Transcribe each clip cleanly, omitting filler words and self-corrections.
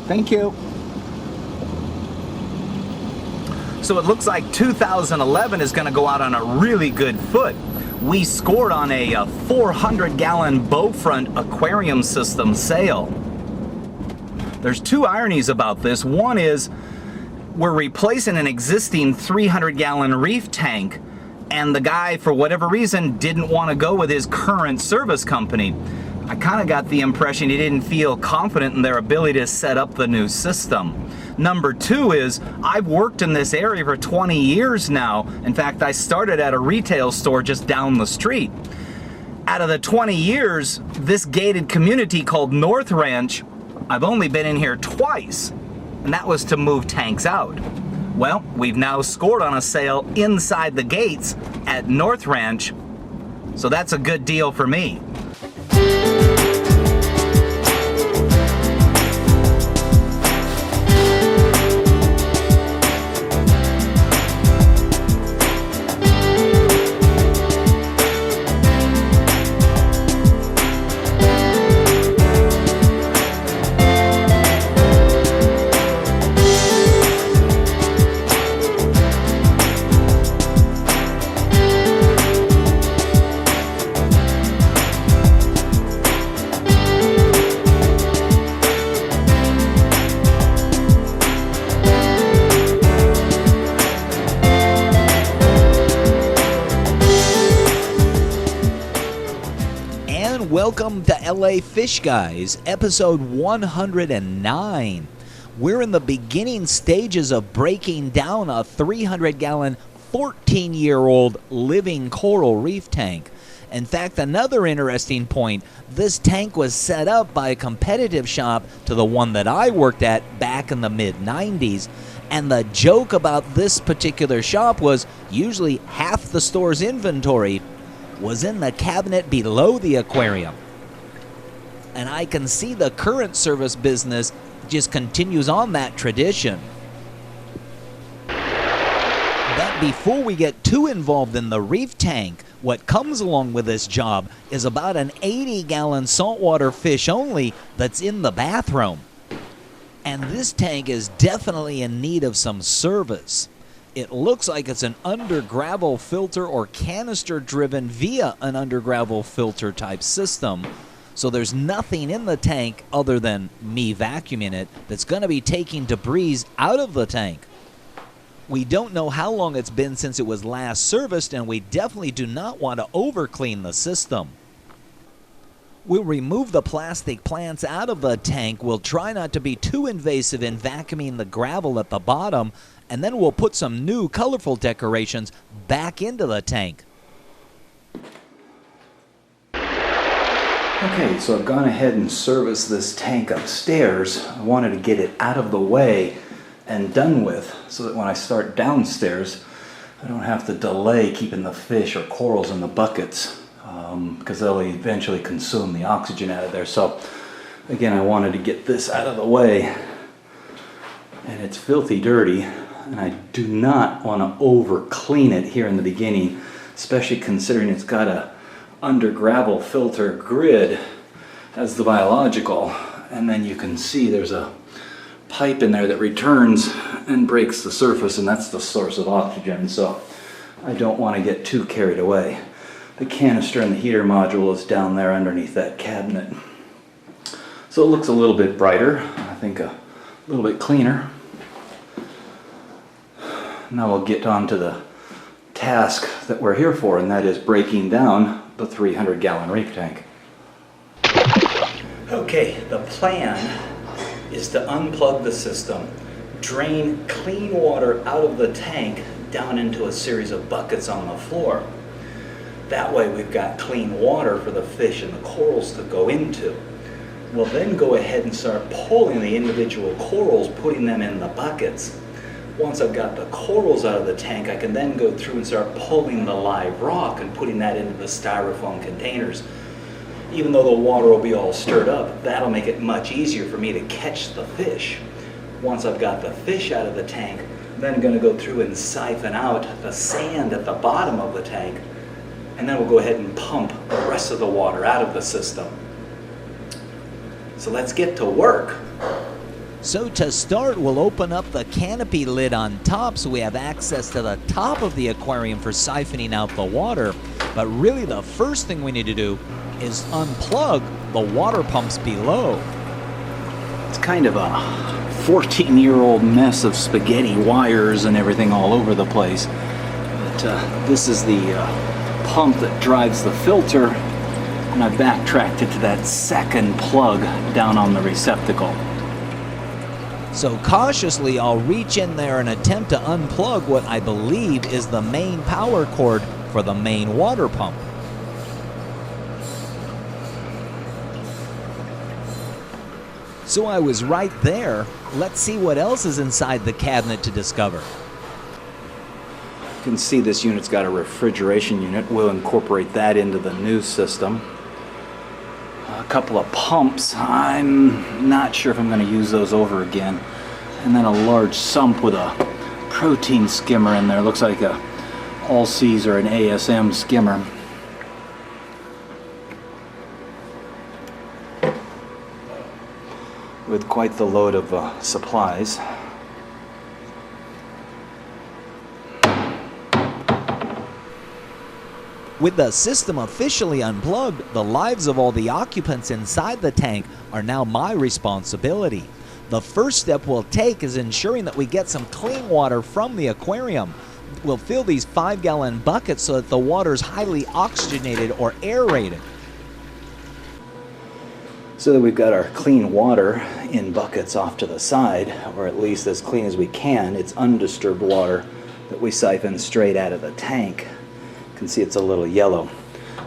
Thank you. So it looks like 2011 is going to go out on a really good foot. We scored on a 400-gallon Bowfront aquarium system sale. There's two ironies about this. One is we're replacing an existing 300-gallon Reef tank, and the guy, for whatever reason, didn't want to go with his current service company. I kind of got the impression he didn't feel confident in their ability to set up the new system. Number two is, I've worked in this area for 20 years now. In fact, I started at a retail store just down the street. Out of the 20 years, this gated community called North Ranch, I've only been in here twice, and that was to move tanks out. Well, we've now scored on a sale inside the gates at North Ranch, so that's a good deal for me. Welcome to LA Fishguys, episode 109. We're in the beginning stages of breaking down a 300-gallon, 14-year-old living coral reef tank. In fact, another interesting point, this tank was set up by a competitive shop to the one that I worked at back in the mid-90s. And the joke about this particular shop was usually half the store's inventory was in the cabinet below the aquarium. And I can see the current service business just continues on that tradition. But before we get too involved in the reef tank, what comes along with this job is about an 80-gallon saltwater fish only that's in the bathroom. And this tank is definitely in need of some service. It looks like it's an under gravel filter or canister driven via an under gravel filter type system. So there's nothing in the tank other than me vacuuming it that's going to be taking debris out of the tank. We don't know how long it's been since it was last serviced, and we definitely do not want to over clean the system. We'll remove the plastic plants out of the tank. We'll try not to be too invasive in vacuuming the gravel at the bottom, and then we'll put some new colorful decorations back into the tank. Okay, so I've gone ahead and serviced this tank upstairs. I wanted to get it out of the way and done with so that when I start downstairs, I don't have to delay keeping the fish or corals in the buckets because they'll eventually consume the oxygen out of there. So again, I wanted to get this out of the way, and it's filthy dirty. And I do not want to over clean it here in the beginning, especially considering it's got a under gravel filter grid as the biological, and then you can see there's a pipe in there that returns and breaks the surface, and that's the source of oxygen. So I don't want to get too carried away. The canister and the heater module is down there underneath that cabinet. So it looks a little bit brighter, I think a little bit cleaner. Now we'll get on to the task that we're here for, and that is breaking down the 300-gallon reef tank. Okay, the plan is to unplug the system, drain clean water out of the tank down into a series of buckets on the floor. That way we've got clean water for the fish and the corals to go into. We'll then go ahead and start pulling the individual corals, putting them in the buckets. Once I've got the corals out of the tank, I can then go through and start pulling the live rock and putting that into the styrofoam containers. Even though the water will be all stirred up, that'll make it much easier for me to catch the fish. Once I've got the fish out of the tank, I'm then going to go through and siphon out the sand at the bottom of the tank, and then we'll go ahead and pump the rest of the water out of the system. So let's get to work. So to start, we'll open up the canopy lid on top so we have access to the top of the aquarium for siphoning out the water. But really the first thing we need to do is unplug the water pumps below. It's kind of a 14-year-old mess of spaghetti wires and everything all over the place. But this is the pump that drives the filter, and I backtracked it to that second plug down on the receptacle. So cautiously, I'll reach in there and attempt to unplug what I believe is the main power cord for the main water pump. So I was right there. Let's see what else is inside the cabinet to discover. You can see this unit's got a refrigeration unit. We'll incorporate that into the new system. A couple of pumps. I'm not sure if I'm going to use those over again. And then a large sump with a protein skimmer in there. Looks like a All-Seas or an ASM skimmer. With quite the load of supplies. With the system officially unplugged, the lives of all the occupants inside the tank are now my responsibility. The first step we'll take is ensuring that we get some clean water from the aquarium. We'll fill these 5-gallon buckets so that the water's highly oxygenated or aerated. So that we've got our clean water in buckets off to the side, or at least as clean as we can. It's undisturbed water that we siphon straight out of the tank. You can see it's a little yellow.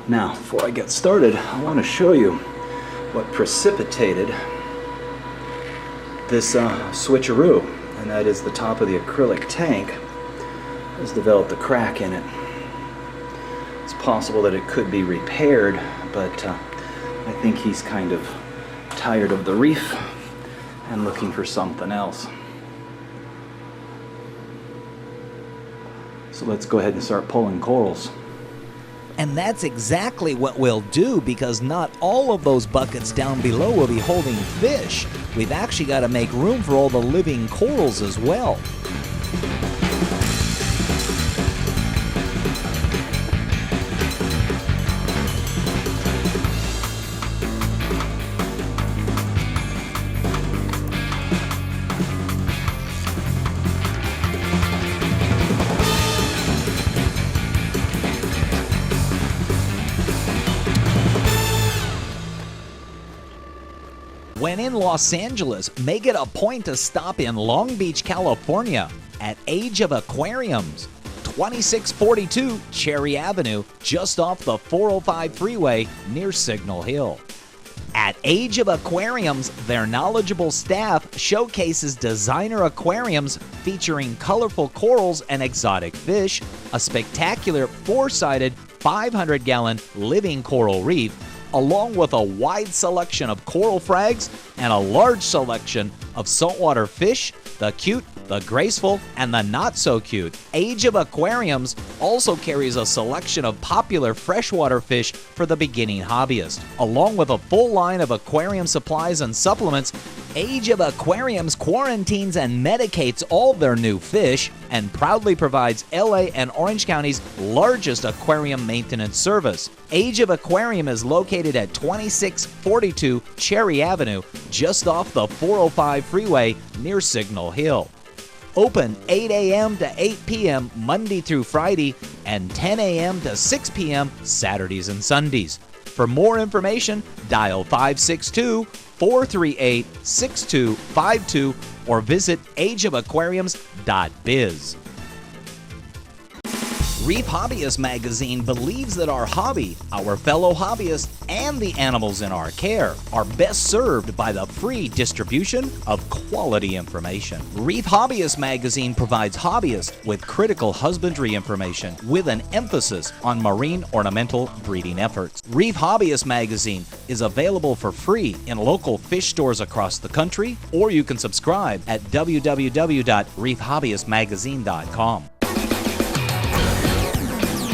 Now, before I get started, I want to show you what precipitated this switcheroo, and that is the top of the acrylic tank has developed a crack in it. It's possible that it could be repaired, but I think he's kind of tired of the reef and looking for something else. So let's go ahead and start pulling corals. And that's exactly what we'll do, because not all of those buckets down below will be holding fish. We've actually got to make room for all the living corals as well. When in Los Angeles, make it a point to stop in Long Beach, California at Age of Aquariums, 2642 Cherry Avenue, just off the 405 freeway near Signal Hill. At Age of Aquariums, their knowledgeable staff showcases designer aquariums featuring colorful corals and exotic fish, a spectacular 4-sided 500-gallon living coral reef, along with a wide selection of coral frags and a large selection of saltwater fish, the cute, the graceful, and the not so cute. Age of Aquariums also carries a selection of popular freshwater fish for the beginning hobbyist. Along with a full line of aquarium supplies and supplements, Age of Aquariums quarantines and medicates all their new fish and proudly provides LA and Orange County's largest aquarium maintenance service. Age of Aquarium is located at 2642 Cherry Avenue, just off the 405 freeway near Signal Hill. Open 8 a.m. to 8 p.m. Monday through Friday and 10 a.m. to 6 p.m. Saturdays and Sundays. For more information, dial 562-438-6252 or visit ageofaquariums.biz. Reef Hobbyist Magazine believes that our hobby, our fellow hobbyists, and the animals in our care are best served by the free distribution of quality information. Reef Hobbyist Magazine provides hobbyists with critical husbandry information with an emphasis on marine ornamental breeding efforts. Reef Hobbyist Magazine is available for free in local fish stores across the country, or you can subscribe at www.reefhobbyistmagazine.com.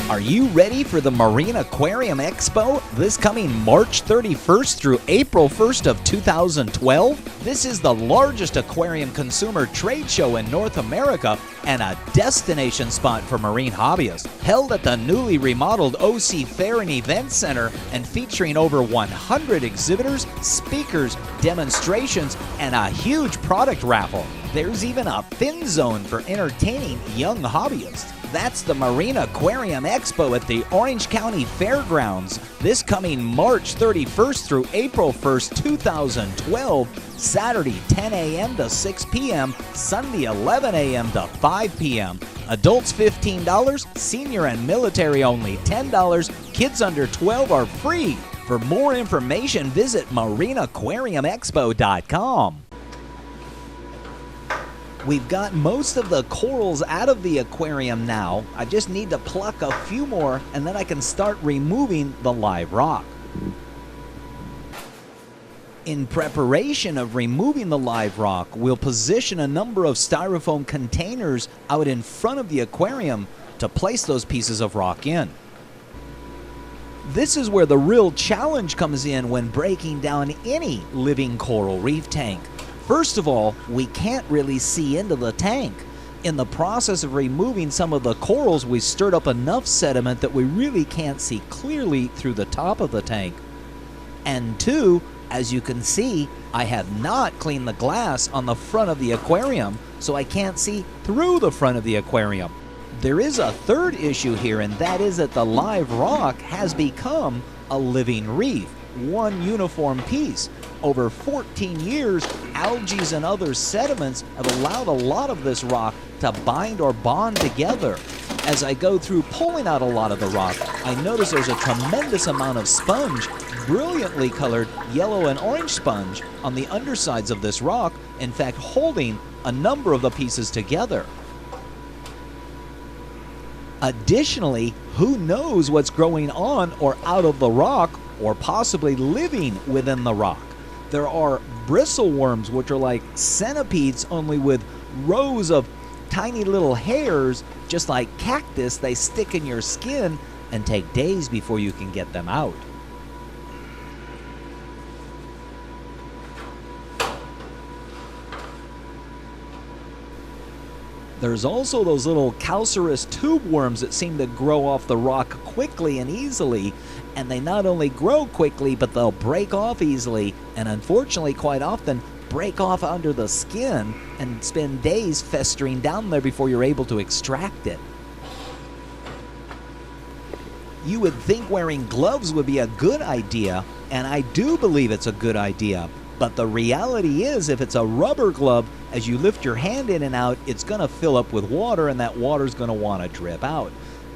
Are you ready for the Marine Aquarium Expo this coming March 31st through April 1st of 2012? This is the largest aquarium consumer trade show in North America and a destination spot for marine hobbyists. Held at the newly remodeled OC Fair and Event Center and featuring over 100 exhibitors, speakers, demonstrations, and a huge product raffle. There's even a fin zone for entertaining young hobbyists. That's the Marine Aquarium Expo at the Orange County Fairgrounds this coming March 31st through April 1st, 2012, Saturday 10 a.m. to 6 p.m., Sunday 11 a.m. to 5 p.m. Adults $15, senior and military only $10, kids under 12 are free. For more information, visit marineaquariumexpo.com. We've got most of the corals out of the aquarium now. I just need to pluck a few more and then I can start removing the live rock. In preparation of removing the live rock, we'll position a number of styrofoam containers out in front of the aquarium to place those pieces of rock in. This is where the real challenge comes in when breaking down any living coral reef tank. First of all, we can't really see into the tank. In the process of removing some of the corals, we stirred up enough sediment that we really can't see clearly through the top of the tank. And two, as you can see, I have not cleaned the glass on the front of the aquarium, so I can't see through the front of the aquarium. There is a third issue here, and that is that the live rock has become a living reef, one uniform piece. Over 14 years, algae and other sediments have allowed a lot of this rock to bind or bond together. As I go through pulling out a lot of the rock, I notice there's a tremendous amount of sponge, brilliantly colored yellow and orange sponge, on the undersides of this rock, in fact holding a number of the pieces together. Additionally, who knows what's growing on or out of the rock, or possibly living within the rock. There are bristle worms, which are like centipedes, only with rows of tiny little hairs. Just like cactus, they stick in your skin and take days before you can get them out. There's also those little calcareous tube worms that seem to grow off the rock quickly and easily, and they not only grow quickly, but they'll break off easily, and unfortunately quite often break off under the skin and spend days festering down there before you're able to extract it. You would think wearing gloves would be a good idea, and I do believe it's a good idea. But the reality is, if it's a rubber glove, as you lift your hand in and out, it's going to fill up with water, and that water's going to want to drip out.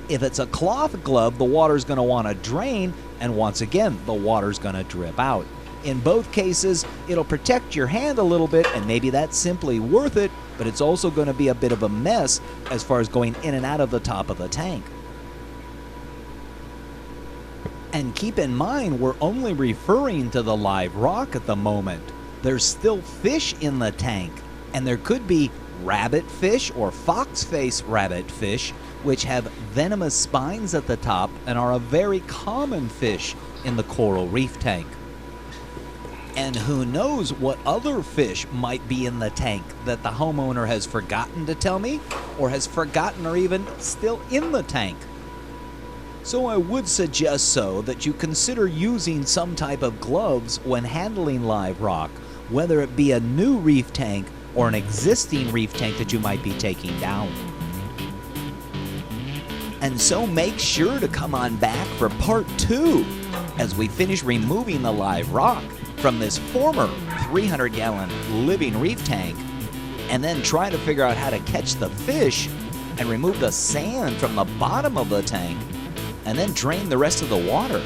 If it's a cloth glove, the water's going to want to drain, and once again, the water's going to drip out. In both cases, it'll protect your hand a little bit, and maybe that's simply worth it, but it's also going to be a bit of a mess as far as going in and out of the top of the tank. And keep in mind, we're only referring to the live rock at the moment. There's still fish in the tank, and there could be rabbit fish or foxface rabbit fish, which have venomous spines at the top and are a very common fish in the coral reef tank. And who knows what other fish might be in the tank that the homeowner has forgotten to tell me, or has forgotten are even still in the tank. So I would suggest that you consider using some type of gloves when handling live rock, whether it be a new reef tank or an existing reef tank that you might be taking down. And so make sure to come on back for part 2 as we finish removing the live rock from this former 300-gallon living reef tank, and then try to figure out how to catch the fish and remove the sand from the bottom of the tank, and then drain the rest of the water.